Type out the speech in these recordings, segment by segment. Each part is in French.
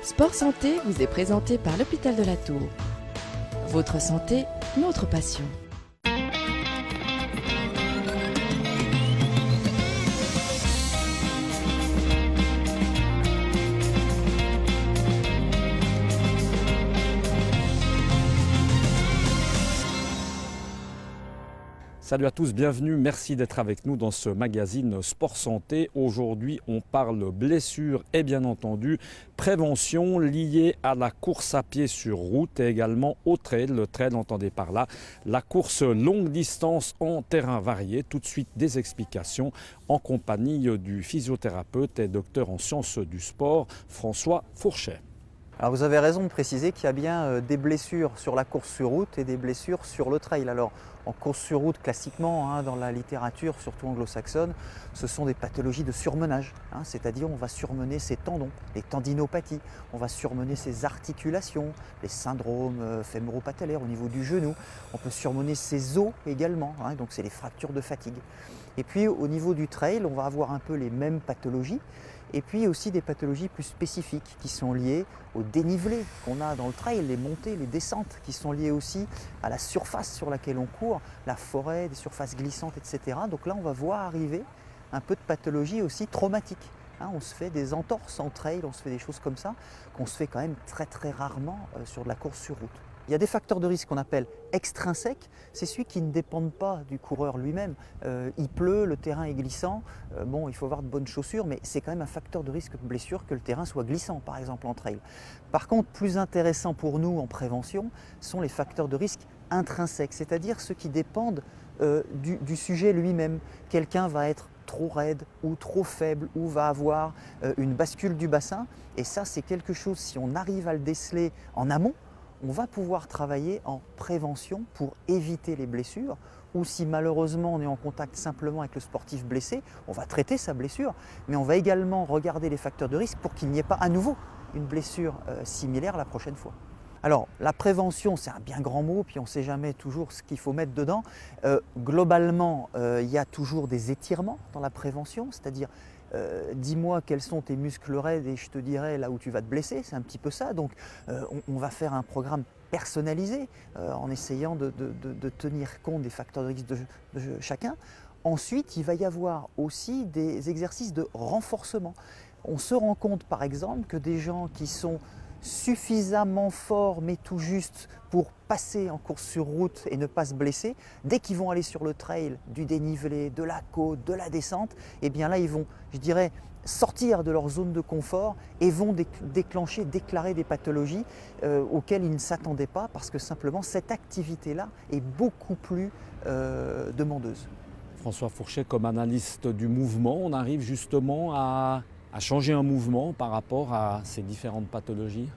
Sport Santé vous est présenté par l'Hôpital de la Tour. Votre santé, notre passion. Salut à tous, bienvenue, merci d'être avec nous dans ce magazine Sport Santé. Aujourd'hui, on parle blessures et bien entendu prévention liée à la course à pied sur route et également au trail. Le trail, entendez par là la course longue distance en terrain varié. Tout de suite, des explications en compagnie du physiothérapeute et docteur en sciences du sport, François Fourchet. Alors vous avez raison de préciser qu'il y a bien des blessures sur la course sur route et des blessures sur le trail. Alors en course sur route, classiquement, dans la littérature, surtout anglo-saxonne, ce sont des pathologies de surmenage. C'est-à-dire on va surmener ses tendons, les tendinopathies, on va surmener ses articulations, les syndromes fémoro-patellaires au niveau du genou. On peut surmener ses os également, donc c'est les fractures de fatigue. Et puis au niveau du trail, on va avoir un peu les mêmes pathologies. Et puis aussi des pathologies plus spécifiques qui sont liées au dénivelé qu'on a dans le trail, les montées, les descentes, qui sont liées aussi à la surface sur laquelle on court, la forêt, des surfaces glissantes, etc. Donc là, on va voir arriver un peu de pathologie aussi traumatique. On se fait des entorses en trail, on se fait des choses comme ça, qu'on se fait quand même très très rarement sur de la course sur route. Il y a des facteurs de risque qu'on appelle extrinsèques, c'est ceux qui ne dépendent pas du coureur lui-même. Il pleut, le terrain est glissant, il faut avoir de bonnes chaussures, mais c'est quand même un facteur de risque de blessure que le terrain soit glissant, par exemple en trail. Par contre, plus intéressant pour nous en prévention sont les facteurs de risque intrinsèques, c'est-à-dire ceux qui dépendent du sujet lui-même. Quelqu'un va être trop raide ou trop faible ou va avoir une bascule du bassin, et ça c'est quelque chose, si on arrive à le déceler en amont, on va pouvoir travailler en prévention pour éviter les blessures, ou si malheureusement on est en contact simplement avec le sportif blessé, on va traiter sa blessure, mais on va également regarder les facteurs de risque pour qu'il n'y ait pas à nouveau une blessure similaire la prochaine fois. Alors la prévention, c'est un bien grand mot, puis on ne sait jamais toujours ce qu'il faut mettre dedans. Globalement, il y a toujours des étirements dans la prévention, c'est-à-dire dis-moi quels sont tes muscles raides et je te dirai là où tu vas te blesser, c'est un petit peu ça. Donc on va faire un programme personnalisé en essayant de tenir compte des facteurs de risque de chacun. Ensuite, il va y avoir aussi des exercices de renforcement. On se rend compte par exemple que des gens qui sont suffisamment forts mais tout juste pour passer en course sur route et ne pas se blesser, dès qu'ils vont aller sur le trail, du dénivelé, de la côte, de la descente, et bien là ils vont, je dirais, sortir de leur zone de confort et vont déclarer des pathologies auxquelles ils ne s'attendaient pas, parce que simplement cette activité-là est beaucoup plus demandeuse. François Fourchet, comme analyste du mouvement, on arrive justement à changer un mouvement par rapport à ces différentes pathologies?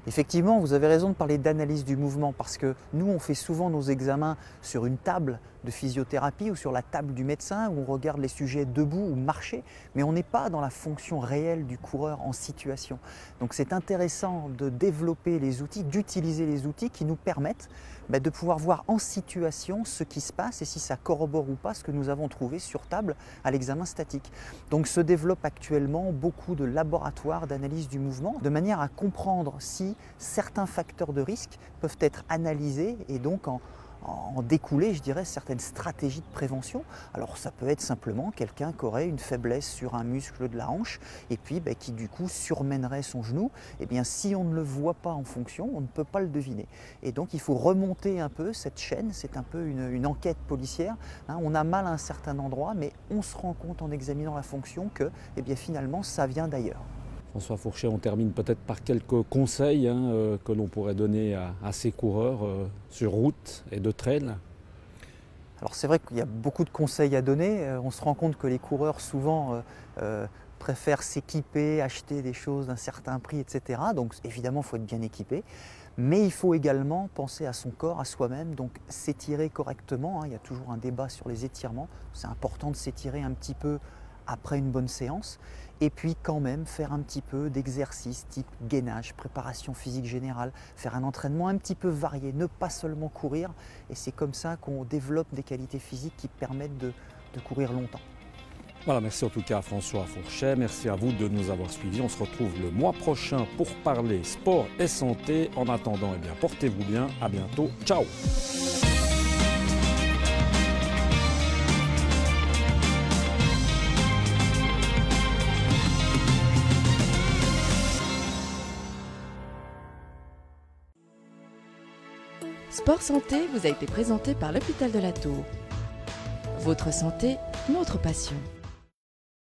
Effectivement, vous avez raison de parler d'analyse du mouvement, parce que nous, on fait souvent nos examens sur une table de physiothérapie ou sur la table du médecin où on regarde les sujets debout ou marcher, mais on n'est pas dans la fonction réelle du coureur en situation. Donc c'est intéressant de développer les outils, d'utiliser les outils qui nous permettent de pouvoir voir en situation ce qui se passe et si ça corrobore ou pas ce que nous avons trouvé sur table à l'examen statique. Donc se développe actuellement beaucoup de laboratoires d'analyse du mouvement de manière à comprendre si certains facteurs de risque peuvent être analysés et donc en découler, je dirais, certaines stratégies de prévention. Alors ça peut être simplement quelqu'un qui aurait une faiblesse sur un muscle de la hanche et puis qui du coup surmènerait son genou. Et bien si on ne le voit pas en fonction, on ne peut pas le deviner. Et donc il faut remonter un peu cette chaîne, c'est un peu une enquête policière. On a mal à un certain endroit, mais on se rend compte en examinant la fonction que finalement ça vient d'ailleurs. François Fourchet, on termine peut-être par quelques conseils que l'on pourrait donner à ces coureurs sur route et de trail. Alors c'est vrai qu'il y a beaucoup de conseils à donner. On se rend compte que les coureurs souvent préfèrent s'équiper, acheter des choses d'un certain prix, etc. Donc évidemment, il faut être bien équipé. Mais il faut également penser à son corps, à soi-même, donc s'étirer correctement. Il y a toujours un débat sur les étirements. C'est important de s'étirer un petit peu après une bonne séance, et puis quand même faire un petit peu d'exercice type gainage, préparation physique générale, faire un entraînement un petit peu varié, ne pas seulement courir, et c'est comme ça qu'on développe des qualités physiques qui permettent de courir longtemps. Voilà, merci en tout cas à François Fourchet, merci à vous de nous avoir suivis. On se retrouve le mois prochain pour parler sport et santé. En attendant, eh bien, portez-vous bien, à bientôt, ciao. Sport Santé vous a été présenté par l'Hôpital de la Tour. Votre santé, notre passion.